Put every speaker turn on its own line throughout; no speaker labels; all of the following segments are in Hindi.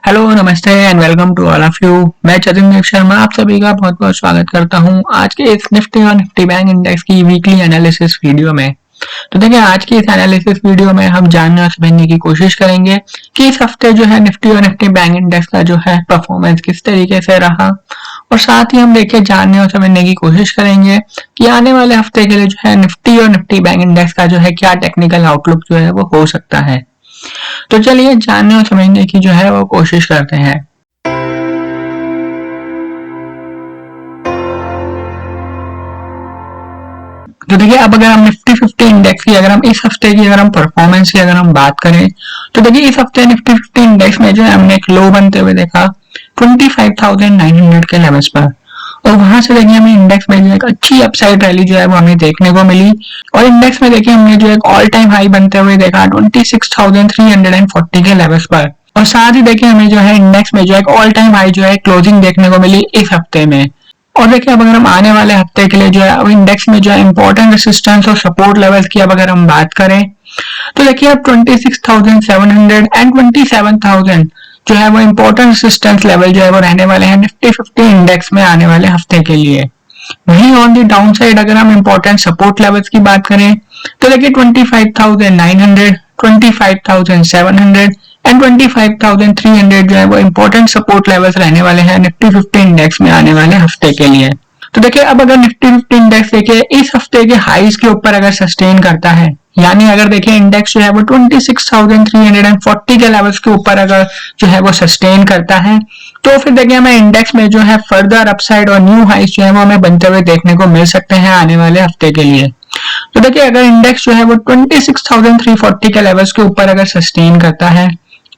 हेलो नमस्ते and welcome to all of you. मैं चतुर्थ शर्मा आप सभी का बहुत बहुत स्वागत करता हूं आज के इस निफ्टी और निफ्टी बैंक इंडेक्स की वीकली एनालिसिस वीडियो में। तो देखिए आज की इस एनालिसिस वीडियो में हम जानने और समझने की कोशिश करेंगे कि इस हफ्ते जो है निफ्टी और निफ्टी बैंक इंडेक्स का जो है परफॉर्मेंस किस तरीके से रहा, और साथ ही हम देखिए जानने और समझने की कोशिश करेंगे कि आने वाले हफ्ते के लिए जो है निफ्टी और निफ्टी बैंक इंडेक्स का जो है क्या टेक्निकल आउटलुक जो है वो हो सकता है। तो चलिए जानने और समझने की जो है वो कोशिश करते हैं। तो देखिए अब अगर हम निफ्टी 50 इंडेक्स की अगर हम इस हफ्ते की अगर हम परफॉर्मेंस की अगर हम बात करें तो देखिए इस हफ्ते निफ्टी 50 इंडेक्स में जो है हमने एक लो बनते हुए देखा 25,900 के लेवल्स पर, और वहां से देखिए हमें इंडेक्स में जो एक अच्छी अपसाइड रैली जो है वो हमें देखने को मिली, और इंडेक्स में देखिए हमने जो एक ऑल टाइम हाई बनते हुए देखा 26,340 के लेवल्स पर, और साथ ही देखिए हमें जो है इंडेक्स में जो एक ऑल टाइम हाई जो है क्लोजिंग देखने को मिली इस हफ्ते में। और देखिए अब अगर हम आने वाले हफ्ते के लिए जो है अब इंडेक्स में जो है इंपॉर्टेंट रेसिस्टेंस और सपोर्ट लेवल्स की अब अगर हम बात करें तो देखिए अब 26,700 एंड 27,000 जो है वो इंपॉर्टेंट रेसिस्टेंस लेवल जो है वो रहने वाले हैं निफ्टी 50 इंडेक्स में आने वाले हफ्ते के लिए। वहीं ऑन दी डाउन साइड अगर हम इंपॉर्टेंट सपोर्ट लेवल्स की बात करें तो देखिए 25,900, 25,700 एंड 25,300 जो है वो इंपॉर्टेंट सपोर्ट लेवल्स रहने वाले हैं निफ्टी 50 इंडेक्स में आने वाले हफ्ते के लिए। तो देखिए अब अगर निफ्टी 50 इंडेक्स देखिए इस हफ्ते के हाईज के ऊपर अगर सस्टेन करता है, यानी अगर देखिए इंडेक्स जो है वो 26,340 के लेवल्स के ऊपर अगर जो है वो सस्टेन करता है तो फिर देखिए हमें इंडेक्स में जो है फर्दर अपसाइड और न्यू हाईज जो है वो हमें बनते हुए देखने को मिल सकते हैं आने वाले हफ्ते के लिए। तो देखिए अगर इंडेक्स जो है वो 26,340 के लेवल्स के ऊपर अगर सस्टेन करता है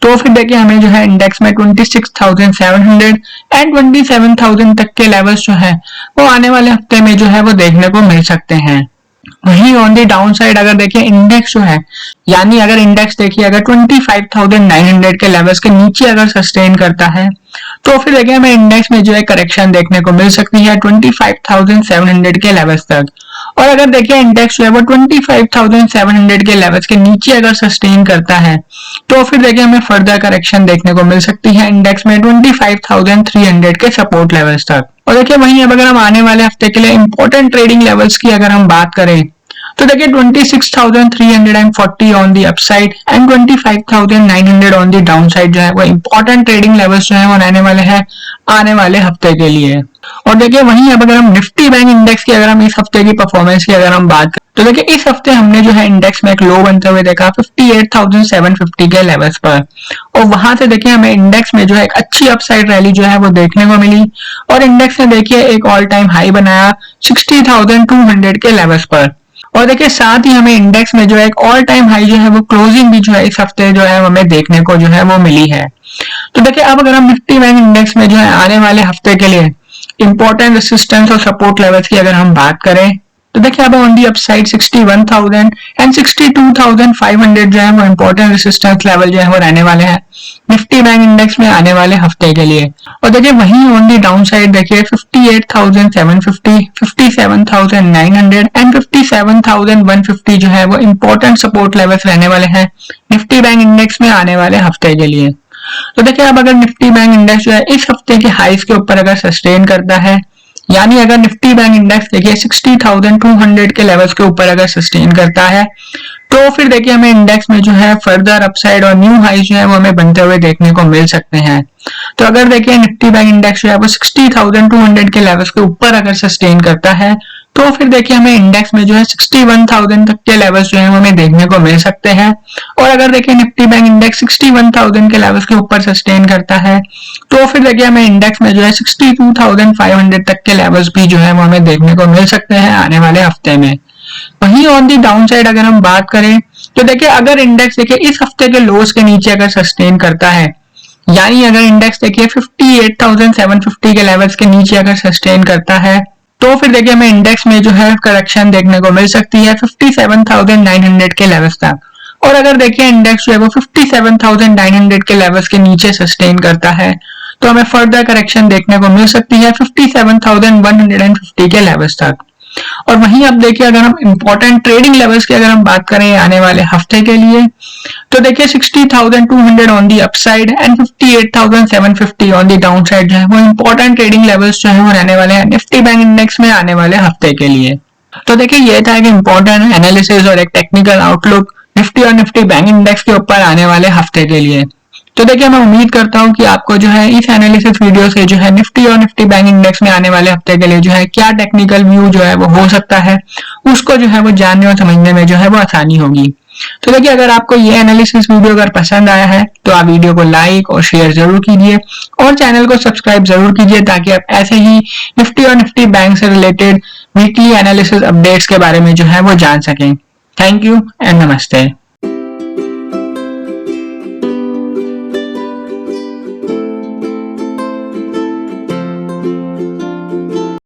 तो फिर देखिए हमें जो है इंडेक्स में 26,700 एंड 27,000 तक के लेवल्स जो है वो आने वाले हफ्ते में जो है वो देखने को मिल सकते हैं। वहीं ऑन दी डाउन साइड अगर देखिए इंडेक्स जो है, यानी अगर इंडेक्स देखिए अगर 25,900 के लेवल्स के नीचे अगर सस्टेन करता है तो फिर देखिए हमें इंडेक्स में जो है करेक्शन देखने को मिल सकती है 25,700 के लेवल्स तक, और अगर देखिए इंडेक्स जो है वो 25,700 के लेवल्स के नीचे अगर सस्टेन करता है तो फिर देखिए हमें फर्दर करेक्शन देखने को मिल सकती है इंडेक्स में 25,300 के सपोर्ट लेवल्स तक। और देखिए वहीं अब अगर हम आने वाले हफ्ते के लिए इंपॉर्टेंट ट्रेडिंग लेवल्स की अगर हम बात करें तो देखिए 26,340 on the upside and 25,900 on the down side जो है वो इंपॉर्टेंट ट्रेडिंग लेवल्स जो है वो रहने वाले हैं आने वाले हफ्ते के लिए। और देखिए वहीं अब अगर हम निफ्टी बैंक इंडेक्स की अगर हम इस हफ्ते की परफॉर्मेंस की अगर हम बात करें तो देखिए इस हफ्ते हमने जो है इंडेक्स में एक लो बनते हुए देखा 58,750 के लेवल्स पर, और वहां से देखिए हमें इंडेक्स में जो है एक अच्छी अपसाइड रैली जो है वो देखने को मिली, और इंडेक्स ने देखिए एक ऑल टाइम हाई बनाया 60,200 के लेवल्स पर, और देखिए साथ ही हमें इंडेक्स में जो है एक ऑल टाइम हाई जो है वो क्लोजिंग भी जो है इस हफ्ते जो है हमें देखने को जो है वो मिली है। तो देखिए अब अगर हम निफ्टी बैंक इंडेक्स में जो है आने वाले हफ्ते के लिए इंपॉर्टेंट रेसिस्टेंस और सपोर्ट लेवल्स की अगर हम बात करें तो देखिए अब ऑन दी अपसाइड 61,000 एंड 62,500 जो है वो इंपॉर्टेंट रेसिस्टेंस लेवल जो है वो रहने वाले हैं निफ्टी बैंक इंडेक्स में आने वाले हफ्ते के लिए। और देखिए वहीं ऑन दी डाउन साइड देखिए 58,750, 57,900 एंड 57,150 जो है वो इंपॉर्टेंट सपोर्ट लेवल्स रहने वाले हैं निफ्टी बैंक इंडेक्स में आने वाले हफ्ते के लिए। तो देखिए अब अगर निफ्टी बैंक इंडेक्स जो है इस हफ्ते के हाईज के ऊपर अगर सस्टेन करता है, यानी अगर निफ्टी बैंक इंडेक्स देखिए 60,200 के लेवल्स के ऊपर अगर सस्टेन करता है तो फिर देखिए हमें इंडेक्स में जो है फर्दर अपसाइड और न्यू हाई जो है वो हमें बनते हुए देखने को मिल सकते हैं। तो अगर देखिए निफ्टी बैंक इंडेक्स जो है वो 60,200 के लेवल्स के ऊपर अगर सस्टेन करता है तो फिर देखिए हमें इंडेक्स में जो है 61,000 तक के लेवल्स जो है हमें देखने को मिल सकते हैं, और अगर देखिए निफ्टी बैंक इंडेक्स 61,000 के लेवल्स के ऊपर सस्टेन करता है तो फिर देखिए हमें इंडेक्स में जो है 62,500 तक के लेवल्स भी जो है वो हमें देखने को मिल सकते हैं आने वाले हफ्ते में। वहीं ऑन दी डाउन साइड अगर हम बात करें तो देखिए अगर इंडेक्स देखिए इस हफ्ते के लोस के नीचे अगर सस्टेन करता है, यानी अगर इंडेक्स देखिए 58,750 के लेवल्स के नीचे अगर सस्टेन करता है तो फिर देखिए हमें इंडेक्स में जो है करेक्शन देखने को मिल सकती है 57,900 के लेवल्स तक, और अगर देखिए इंडेक्स जो है वो 57,900 के लेवल्स के नीचे सस्टेन करता है तो हमें फर्दर करेक्शन देखने को मिल सकती है 57,150 के लेवल्स तक। और वहीं आप देखिए अगर हम इंपॉर्टेंट ट्रेडिंग लेवल्स की अगर हम बात करें आने वाले हफ्ते के लिए, तो देखिए 60,200 on the upside and 58,750 on the down side जो है वो इंपॉर्टेंट ट्रेडिंग लेवल्स जो है वो रहने वाले हैं निफ्टी बैंक इंडेक्स में आने वाले हफ्ते के लिए। तो देखिए ये था एक इंपॉर्टेंट एनालिसिस और एक टेक्निकल आउटलुक निफ्टी और निफ्टी बैंक इंडेक्स के ऊपर आने वाले हफ्ते के लिए। तो देखिए मैं उम्मीद करता हूँ कि आपको जो है इस एनालिसिस वीडियो से जो है निफ्टी और निफ्टी बैंक इंडेक्स में आने वाले हफ्ते के लिए जो है क्या टेक्निकल व्यू जो है वो हो सकता है, उसको जो है वो जानने और समझने में जो है वो आसानी होगी। तो देखिए अगर आपको ये एनालिसिस वीडियो अगर पसंद आया है तो आप वीडियो को लाइक और शेयर जरूर कीजिए और चैनल को सब्सक्राइब जरूर कीजिए ताकि आप ऐसे ही निफ्टी और निफ्टी बैंक से रिलेटेड वीकली एनालिसिस अपडेट्स के बारे में जो है वो जान सकें। थैंक यू एंड नमस्ते।